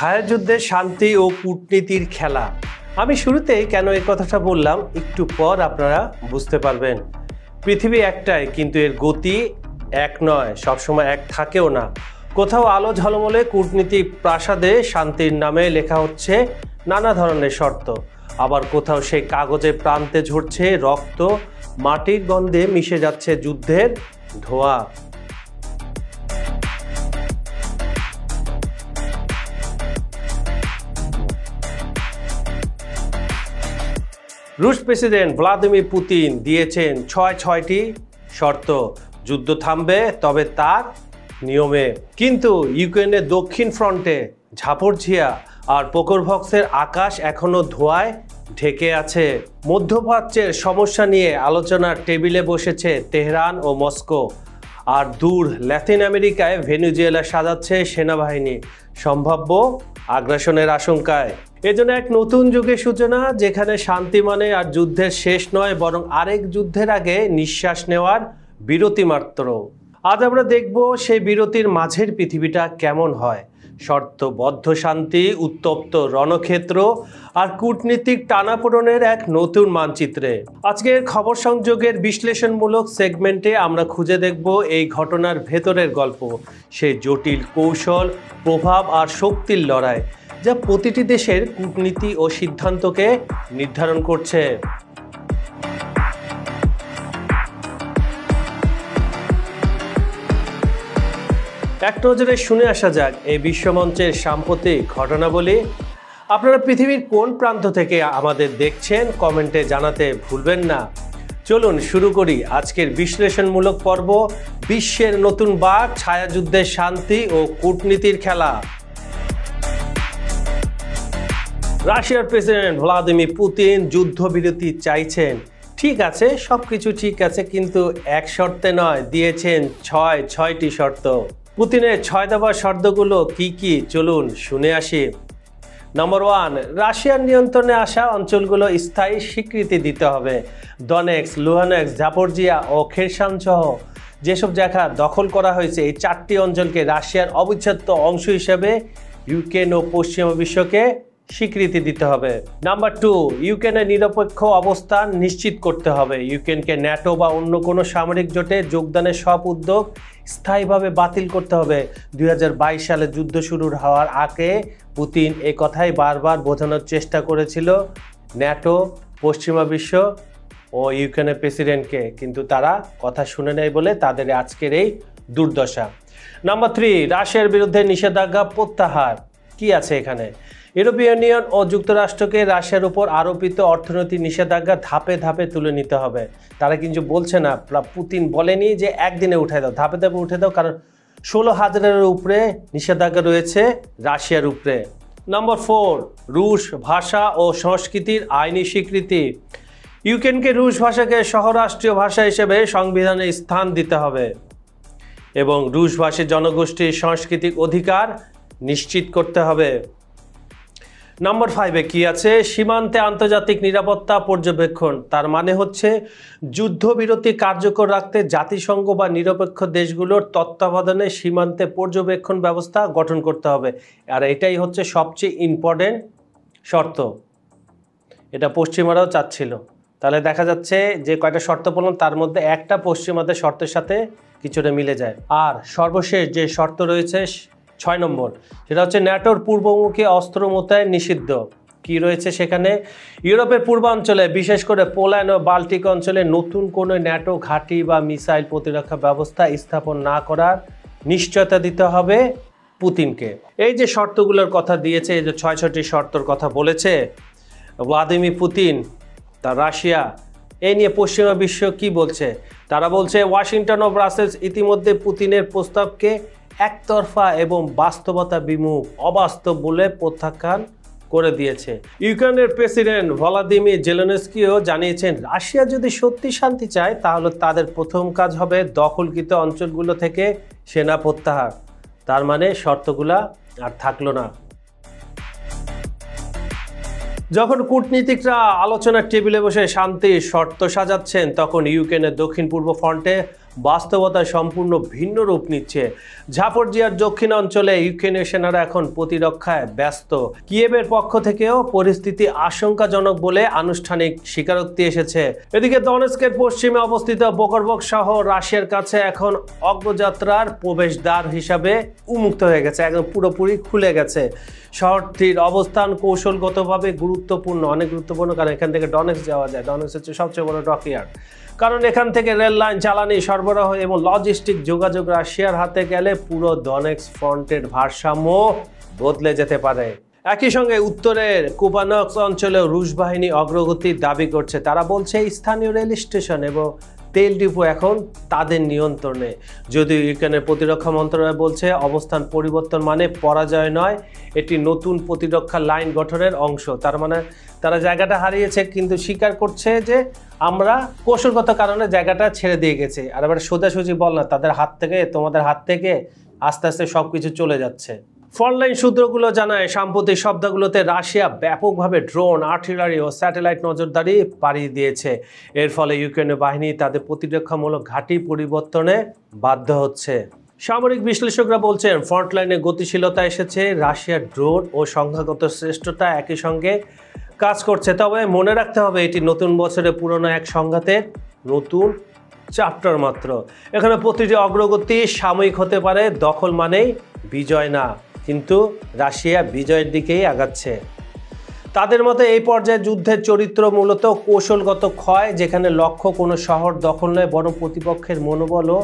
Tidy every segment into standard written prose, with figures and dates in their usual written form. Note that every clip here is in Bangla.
ছায়াযুদ্ধে শান্তি ও কূটনীতির খেলা। আমি শুরুতেই কেন এই কথাটা বললাম একটু পর আপনারা বুঝতে পারবেন। পৃথিবী একটাই, কিন্তু এর গতি এক নয়, সবসময় এক থাকেও না। কোথাও আলো ঝলমলে কূটনীতিক প্রাসাদে শান্তির নামে লেখা হচ্ছে নানা ধরনের শর্ত, আবার কোথাও সেই কাগজে প্রান্তে ঝরছে রক্ত, মাটির গন্ধে মিশে যাচ্ছে যুদ্ধের ধোঁয়া। রুশ প্রেসিডেন্ট ভ্লাদিমির পুতিন দিয়েছেন ছয়টি শর্ত। যুদ্ধ থামবে তবে তার নিয়মে। কিন্তু ইউক্রেনের দক্ষিণ ফ্রন্টে ঝাপড়ঝিয়া আর পোকরভক্সের আকাশ এখনো ধোঁয়ায় ঢেকে আছে। মধ্যপ্রাচ্যের সমস্যা নিয়ে আলোচনার টেবিলে বসেছে তেহরান ও মস্কো। আর দূর ল্যাটিন আমেরিকায় ভেনেজুয়েলা সাজাচ্ছে সেনাবাহিনী সম্ভাব্য আগ্রাসনের আশঙ্কায়। এজন্য এক নতুন যুগের সূচনা, যেখানে শান্তি মানে আর যুদ্ধের শেষ নয়, বরং আরেক যুদ্ধের আগে নিঃশ্বাস নেওয়ার বিরতি মাত্র। আজ আমরা দেখব সেই বিরতির মাঝের পৃথিবীটা কেমন হয়। শর্তবদ্ধ শান্তি, উত্তপ্ত রণক্ষেত্র আর কূটনীতিক টানাপোড়েনের এক নতুন মানচিত্রে। আজকের খবর সংযোগের বিশ্লেষণমূলক সেগমেন্টে আমরা খুঁজে দেখব এই ঘটনার ভেতরের গল্প, সেই জটিল কৌশল, প্রভাব আর শক্তির লড়াই যা প্রতিটি দেশের কূটনীতি ও সিদ্ধান্তকে নির্ধারণ করছে। এক নজরে শুনে আসা যাক এই বিশ্বমঞ্চের সাম্প্রতিক ঘটনাবলী। আপনারা পৃথিবীর কোন প্রান্ত থেকে আমাদের দেখছেন কমেন্টে জানাতে ভুলবেন না। চলুন শুরু করি আজকের বিশ্লেষণমূলক পর্ব, বিশ্বের নতুন বাঁক, ছায়াযুদ্ধের শান্তি ও কূটনীতির খেলা। রাশিয়ার প্রেসিডেন্ট ভ্লাদিমির পুতিন যুদ্ধবিরতি চাইছেন। ঠিক আছে, সবকিছু ঠিক আছে, কিন্তু এক শর্তে নয়, দিয়েছেন ছয়টি শর্ত। পুতিনের 6 দফা শর্তগুলো কি কি চলুন শুনে আসি। নম্বর 1, রাশিয়ার নিয়ন্ত্রণে আসা অঞ্চলগুলো স্থায়ী স্বীকৃতি দিতে হবে। ডনেক্স, লুহানস্ক, জাপোরজিয়া ও খেরসন সহ যেসব জায়গা দখল করা হয়েছে, এই 4টি অঞ্চলকে রাশিয়ার অবিচ্ছেদ্য অংশ হিসেবে ইউক্রেন ও পশ্চিমা বিশ্বকে স্বীকৃতি দিতে হবে। নাম্বার 2, ইউক্রেনের নিরপেক্ষ অবস্থান নিশ্চিত করতে হবে। ইউক্রেনকে ন্যাটো বা অন্য কোনো সামরিক জোটে যোগদানের সব উদ্যোগ স্থায়ীভাবে বাতিল করতে হবে। 2022 সালে যুদ্ধ শুরু হওয়ার আগে পুতিন এই কথাই বারবার বোঝানোর চেষ্টা করেছিল ন্যাটো, পশ্চিমা বিশ্ব ও ইউক্রেনের প্রেসিডেন্টকে, কিন্তু তারা কথা শুনে নেয় বলে তাদের আজকের এই দুর্দশা। নাম্বার 3, রাশিয়ার বিরুদ্ধে নিষেধাজ্ঞা প্রত্যাহার। কি আছে এখানে? ইউরোপীয় ইউনিয়ন ও যুক্তরাষ্ট্রকে রাশিয়ার উপর আরোপিত অর্থনৈতিক নিষেধাজ্ঞা ধাপে ধাপে তুলে নিতে হবে। তারা কিন্তু বলছে না, পুতিন বলেনি যে একদিনে উঠে দাও, ধাপে ধাপে উঠে দাও, কারণ 16,000-এর উপরে নিষেধাজ্ঞা রয়েছে রাশিয়ার উপরে। নম্বর 4, রুশ ভাষা ও সংস্কৃতির আইনি স্বীকৃতি। ইউক্রেনকে রুশ ভাষাকে সহরাষ্ট্রীয় ভাষা হিসেবে সংবিধানে স্থান দিতে হবে এবং রুশভাষী জনগোষ্ঠীর সাংস্কৃতিক অধিকার নিশ্চিত করতে হবে। নম্বর 5-এ কি আছে? সীমান্তে আন্তর্জাতিক নিরাপত্তা পর্যবেক্ষণ। তার মানে হচ্ছে যুদ্ধবিরতি কার্যকর রাখতে জাতিসংঘ বা নিরপেক্ষ দেশগুলোর তত্ত্বাবধানে সীমান্তে পর্যবেক্ষণ ব্যবস্থা গঠন করতে হবে। আর এটাই হচ্ছে সবচেয়ে ইম্পর্টেন্ট শর্ত। এটা পশ্চিমারাও চাচ্ছিল। তাহলে দেখা যাচ্ছে যে কয়টা শর্ত বললাম তার মধ্যে একটা পশ্চিমাদের শর্তের সাথে কিছুটা মিলে যায়। আর সর্বশেষ যে শর্ত রয়েছে 6 নম্বর, সেটা হচ্ছে ন্যাটোর পূর্বমুখী অস্ত্র মোতায়েন নিষিদ্ধ। কি রয়েছে সেখানে? ইউরোপের পূর্বাঞ্চলে, বিশেষ করে পোল্যান্ড ও বাল্টিক অঞ্চলে নতুন কোনো ন্যাটো ঘাঁটি বা মিসাইল প্রতিরক্ষা ব্যবস্থা স্থাপন না করার নিশ্চয়তা দিতে হবে পুতিনকে। এই যে শর্তগুলোর কথা দিয়েছে, এই যে 6টি শর্তর কথা বলেছে ভ্লাদিমির পুতিন, তা রাশিয়া এই নিয়ে পশ্চিমা বিশ্ব কি বলছে? তারা বলছে ওয়াশিংটন ও ব্রাসেলস ইতিমধ্যে পুতিনের প্রস্তাবকে একতরফা এবং বাস্তবতা বিমুখ, অবাস্তব বলে প্রত্যাখ্যান করে দিয়েছে। ইউক্রেনের প্রেসিডেন্ট ভলোদিমির জেলেনস্কিও জানিয়েছেন রাশিয়া যদি সত্যি শান্তি চায় তাহলে তাদের প্রথম কাজ হবে দখলকৃত অঞ্চলগুলো থেকে সেনা প্রত্যাহার। তার মানে শর্তগুলা আর থাকলো না। যখন কূটনীতিকরা আলোচনার টেবিলে বসে শান্তির শর্ত সাজাচ্ছেন, তখন ইউক্রেনের দক্ষিণ পূর্ব ফ্রন্টে বাস্তবতা সম্পূর্ণ ভিন্ন রূপ নিচ্ছে। ঝাপরজিয়ার দক্ষিণ অঞ্চলে ইউক্রেনের সেনারা এখন প্রতিরক্ষায় ব্যস্ত। কিয়েভের পক্ষ থেকেও পরিস্থিতি আশঙ্কাজনক বলে আনুষ্ঠানিক স্বীকারোক্তি এসেছে। এদিকে দনেৎস্কের পশ্চিমে অবস্থিত বোকরবক শহর রাশিয়ার কাছে এখন অগ্রযাত্রার প্রবেশদ্বার হিসাবে উন্মুক্ত হয়ে গেছে, একদম পুরোপুরি খুলে গেছে। শহরটির অবস্থান কৌশলগতভাবে গুরুত্বপূর্ণ, অনেক গুরুত্বপূর্ণ, কারণ এখান থেকে ডনেৎস্ক যাওয়া যায়। ডনেৎস্ক হচ্ছে সবচেয়ে বড় ডকইয়ার্ড, কারণ এখান থেকে রেল লাইন, জ্বালানি সরবরাহ এবং লজিস্টিক যোগাযোগ রাশিয়ার হাতে গেলে পুরো ডনেৎস্ক ফ্রন্টের ভারসাম্য বদলে যেতে পারে। একই সঙ্গে উত্তরের কুপানক্স অঞ্চলেও রুশ বাহিনী অগ্রগতির দাবি করছে। তারা বলছে স্থানীয় রেল স্টেশন এবং তেল ডিপো এখন তাদের নিয়ন্ত্রণে। যদিও ইউক্রেনের প্রতিরক্ষা মন্ত্রণালয় বলছে অবস্থান পরিবর্তন মানে পরাজয় নয়, এটি নতুন প্রতিরক্ষা লাইন গঠনের অংশ। তার মানে তারা জায়গাটা হারিয়েছে, কিন্তু স্বীকার করছে যে আমরা কৌশলগত কারণে জায়গাটা ছেড়ে দিয়ে গেছি। আর এবার সোজাসুজি বল না, তাদের হাত থেকে, তোমাদের হাত থেকে আস্তে আস্তে সব কিছু চলে যাচ্ছে। ফ্রন্টলাইন সূত্রগুলো জানায় সাম্প্রতিক সপ্তাহগুলোতে রাশিয়া ব্যাপকভাবে ড্রোন, আর্টিলারি ও স্যাটেলাইট নজরদারি বাড়িয়ে দিয়েছে। এর ফলে ইউক্রেনের বাহিনী তাদের প্রতিরক্ষামূলক ঘাঁটি পরিবর্তনে বাধ্য হচ্ছে। সামরিক বিশ্লেষকরা বলছেন ফ্রন্টলাইনে গতিশীলতা এসেছে, রাশিয়ার ড্রোন ও সংখ্যাগত শ্রেষ্ঠতা একই সঙ্গে কাজ করছে। তবে মনে রাখতে হবে এটি নতুন বছরে পুরনো এক সংঘাতের নতুন চ্যাপ্টার মাত্র। এখানে প্রতিটি অগ্রগতি সাময়িক হতে পারে, দখল মানেই বিজয় না, কিন্তু রাশিয়া বিজয়ের দিকেই আগাচ্ছে। তাদের মতে এই পর্যায়ে যুদ্ধের চরিত্র মূলত কৌশলগত ক্ষয়, যেখানে লক্ষ্য কোনো শহর দখল নয় বরং প্রতিপক্ষের মনোবল ও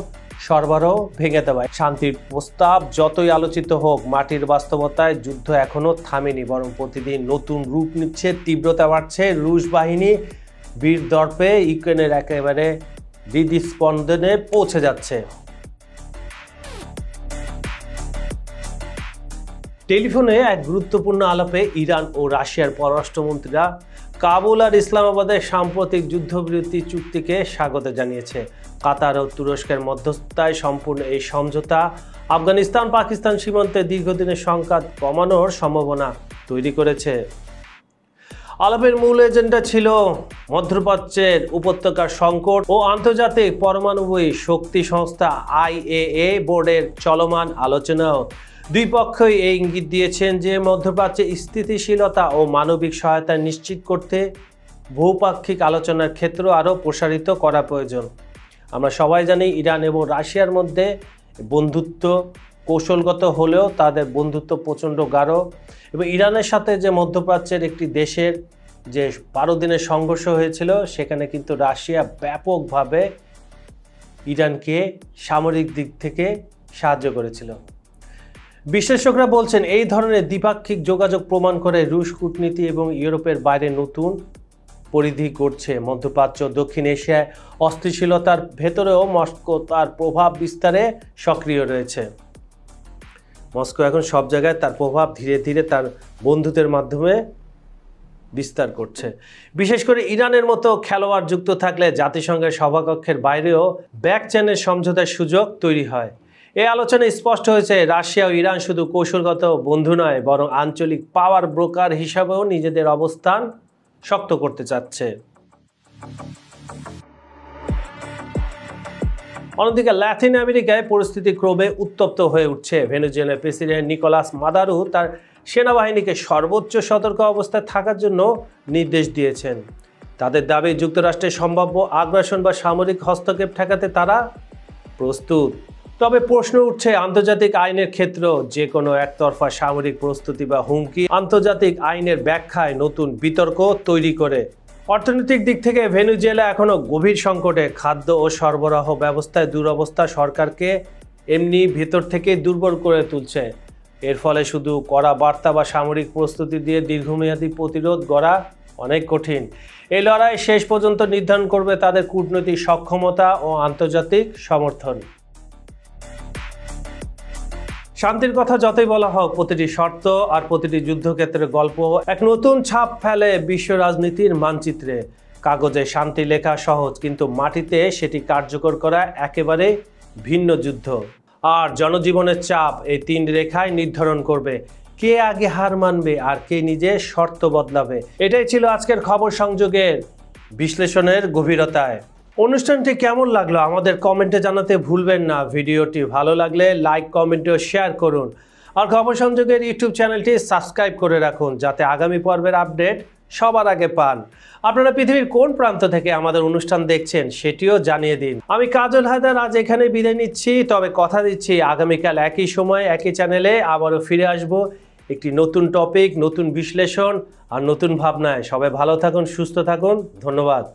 সরবরাহ ভেঙে দেওয়া। শান্তির প্রস্তাব যতই আলোচিত হোক, মাটির বাস্তবতায় যুদ্ধ এখনও থামেনি, বরং প্রতিদিন নতুন রূপ নিচ্ছে, তীব্রতা বাড়ছে। রুশ বাহিনী বীর দর্পে ইউক্রেনের একেবারে হৃদস্পন্দনে পৌঁছে যাচ্ছে। টেলিফোনে এক গুরুত্বপূর্ণ আলাপে ইরান ও রাশিয়ার পররাষ্ট্রমন্ত্রীরা কাবুল আর ইসলামাবাদের সাম্প্রতিক যুদ্ধবিরতি চুক্তিকে স্বাগত জানিয়েছে। কাতার ও তুরস্কের মধ্যস্থতায় সম্পূর্ণ এই সমঝোতা আফগানিস্তান পাকিস্তান সীমান্তে দীর্ঘদিনের সংঘাত কমানোর সম্ভাবনা তৈরি করেছে। আলাপের মূল এজেন্ডা ছিল মধ্যপ্রাচ্যের উপত্যকার সংকট ও আন্তর্জাতিক পরমাণু শক্তি সংস্থা IAEA বোর্ডের চলমান আলোচনাও। দুই পক্ষই এই ইঙ্গিত দিয়েছেন যে মধ্যপ্রাচ্যে স্থিতিশীলতা ও মানবিক সহায়তা নিশ্চিত করতে বহুপাক্ষিক আলোচনার ক্ষেত্র আরও প্রসারিত করা প্রয়োজন। আমরা সবাই জানি ইরান এবং রাশিয়ার মধ্যে বন্ধুত্ব কৌশলগত হলেও তাদের বন্ধুত্ব প্রচণ্ড গাঢ়, এবং ইরানের সাথে যে মধ্যপ্রাচ্যের একটি দেশের যে 12 দিনের সংঘর্ষ হয়েছিল, সেখানে কিন্তু রাশিয়া ব্যাপকভাবে ইরানকে সামরিক দিক থেকে সাহায্য করেছিল। বিশ্লেষকরা বলছেন এই ধরনের দ্বিপাক্ষিক যোগাযোগ প্রমাণ করে রুশ কূটনীতি এবং ইউরোপের বাইরে নতুন পরিধি করছে। মধ্যপ্রাচ্য, দক্ষিণ এশিয়ায় অস্থিতিশীলতার ভেতরেও মস্কো তার প্রভাব বিস্তারে সক্রিয় রয়েছে। মস্কো এখন সব জায়গায় তার প্রভাব ধীরে ধীরে তার বন্ধুদের মাধ্যমে বিস্তার করছে। বিশেষ করে ইরানের মতো খেলোয়াড় যুক্ত থাকলে জাতিসংঘের সভাকক্ষের বাইরেও ব্যাক চ্যানেল সমঝোতার সুযোগ তৈরি হয়। এই আলোচনায় স্পষ্ট হয়েছে রাশিয়া ও ইরান শুধু কৌশলগত বন্ধু নয়, বরং আঞ্চলিক পাওয়ার ব্রোকার হিসাবেও নিজেদের অবস্থান শক্ত করতে চাচ্ছে। অন্যদিকে লাতিন আমেরিকায় পরিস্থিতি ক্রমে উত্তপ্ত হয়ে উঠছে। ভেনেজুয়েলার প্রেসিডেন্ট নিকোলাস মাদুরো তার সেনাবাহিনীকে সর্বোচ্চ সতর্ক অবস্থায় থাকার জন্য নির্দেশ দিয়েছেন। তাদের দাবি যুক্তরাষ্ট্রের সম্ভাব্য আগ্রাসন বা সামরিক হস্তক্ষেপ ঠেকাতে তারা প্রস্তুত। তবে প্রশ্ন উঠছে আন্তর্জাতিক আইনের ক্ষেত্রেও যে কোনো একতরফা সামরিক প্রস্তুতি বা হুমকি আন্তর্জাতিক আইনের ব্যাখ্যায় নতুন বিতর্ক তৈরি করে। অর্থনৈতিক দিক থেকে ভেনেজুয়েলা এখনও গভীর সংকটে। খাদ্য ও সরবরাহ ব্যবস্থায় দুরবস্থা সরকারকে এমনি ভেতর থেকে দুর্বল করে তুলছে। এর ফলে শুধু কড়া বার্তা বা সামরিক প্রস্তুতি দিয়ে দীর্ঘমেয়াদী প্রতিরোধ গড়া অনেক কঠিন। এই লড়াই শেষ পর্যন্ত নির্ধারণ করবে তাদের কূটনৈতিক সক্ষমতা ও আন্তর্জাতিক সমর্থন। শান্তির কথা যতই বলা হোক, প্রতিটি শর্ত আর প্রতিটি যুদ্ধক্ষেত্রের গল্প এক নতুন ছাপ ফেলে বিশ্ব রাজনীতির মানচিত্রে। কাগজে শান্তি লেখা সহজ, কিন্তু মাটিতে সেটি কার্যকর করা একেবারে ভিন্ন যুদ্ধ। আর জনজীবনের চাপ এই 3 রেখায় নির্ধারণ করবে কে আগে হার মানবে আর কে নিজের শর্ত বদলাবে। এটাই ছিল আজকের খবর সংযোগের বিশ্লেষণের গভীরতায়। অনুষ্ঠানটি কেমন লাগলো আমাদের কমেন্টে জানাতে ভুলবেন না। ভিডিওটি ভালো লাগলে লাইক, কমেন্ট ও শেয়ার করুন। আর খবর সংযোগের ইউটিউব চ্যানেলটি সাবস্ক্রাইব করে রাখুন যাতে আগামী পর্বের আপডেট সবার আগে পান। আপনারা পৃথিবীর কোন প্রান্ত থেকে আমাদের অনুষ্ঠান দেখছেন সেটিও জানিয়ে দিন। আমি কাজল হায়দার আজ এখানে বিদায় নিচ্ছি, তবে কথা দিচ্ছি আগামীকাল একই সময় একই চ্যানেলে আবারও ফিরে আসব একটি নতুন টপিক, নতুন বিশ্লেষণ আর নতুন ভাবনায়। সবাই ভালো থাকুন, সুস্থ থাকুন, ধন্যবাদ।